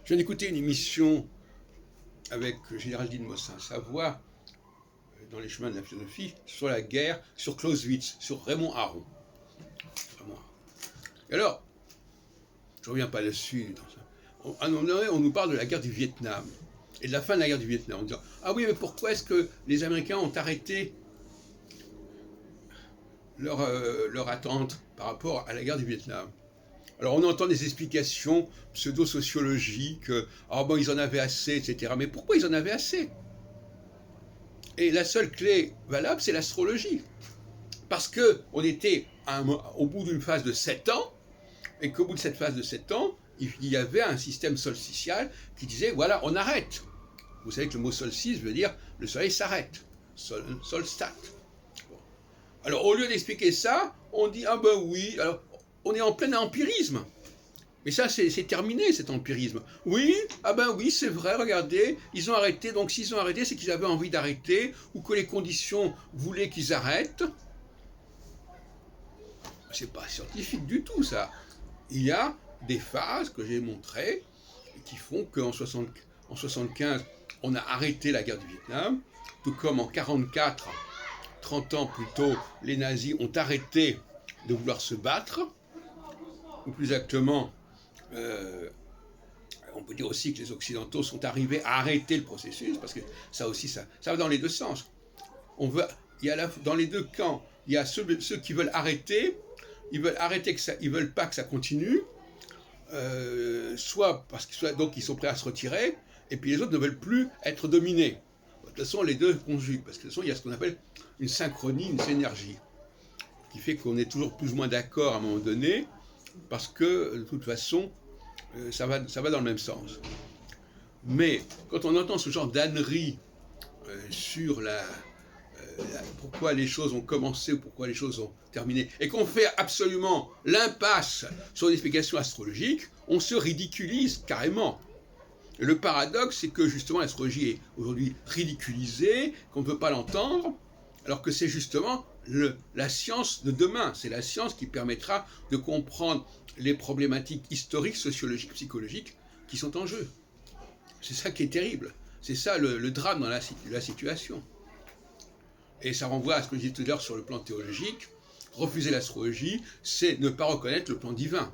Je viens d'écouter une émission avec Géraldine Mossin-Savoie dans les chemins de la philosophie sur la guerre, sur Clausewitz, sur Raymond Aron. Et alors, je ne reviens pas là-dessus. À un moment donné, on nous parle de la guerre du Vietnam et de la fin de la guerre du Vietnam. On dit ah oui, mais pourquoi est-ce que les Américains ont arrêté leur attente par rapport à la guerre du Vietnam? Alors on entend des explications pseudo-sociologiques, ah bon ils en avaient assez, etc. Mais pourquoi ils en avaient assez? Et la seule clé valable, c'est l'astrologie. Parce qu'on était au bout d'une phase de 7 ans, et qu'au bout de cette phase de 7 ans, il y avait un système solsticial qui disait, voilà, on arrête. Vous savez que le mot solstice veut dire le soleil s'arrête, solstat. Bon. Alors au lieu d'expliquer ça, on dit, ah ben oui, alors on est en plein empirisme. Mais ça, c'est terminé, cet empirisme. Oui, ah ben oui, c'est vrai, regardez, ils ont arrêté, donc s'ils ont arrêté, c'est qu'ils avaient envie d'arrêter, ou que les conditions voulaient qu'ils arrêtent. C'est pas scientifique du tout, ça. Il y a des phases que j'ai montrées, qui font qu'en 75, on a arrêté la guerre du Vietnam, tout comme en 44, 30 ans plus tôt, les nazis ont arrêté de vouloir se battre, ou plus exactement, on peut dire aussi que les Occidentaux sont arrivés à arrêter le processus, parce que ça aussi, ça va dans les deux sens. Dans les deux camps, il y a ceux qui veulent arrêter, ils veulent pas que ça continue, soit parce qu'ils sont prêts à se retirer, et puis les autres ne veulent plus être dominés. De toute façon, les deux conjuguent, parce que de toute façon, il y a ce qu'on appelle une synchronie, une synergie, qui fait qu'on est toujours plus ou moins d'accord à un moment donné, parce que de toute façon, ça va dans le même sens. Mais quand on entend ce genre d'ânerie sur pourquoi les choses ont commencé ou pourquoi les choses ont terminé, et qu'on fait absolument l'impasse sur l'explication astrologique, on se ridiculise carrément. Et le paradoxe, c'est que justement l'astrologie est aujourd'hui ridiculisée, qu'on ne peut pas l'entendre, alors que c'est justement la science de demain. C'est la science qui permettra de comprendre les problématiques historiques, sociologiques, psychologiques qui sont en jeu. C'est ça qui est terrible. C'est ça le drame dans la situation. Et ça renvoie à ce que je disais tout à l'heure sur le plan théologique. Refuser l'astrologie, c'est ne pas reconnaître le plan divin.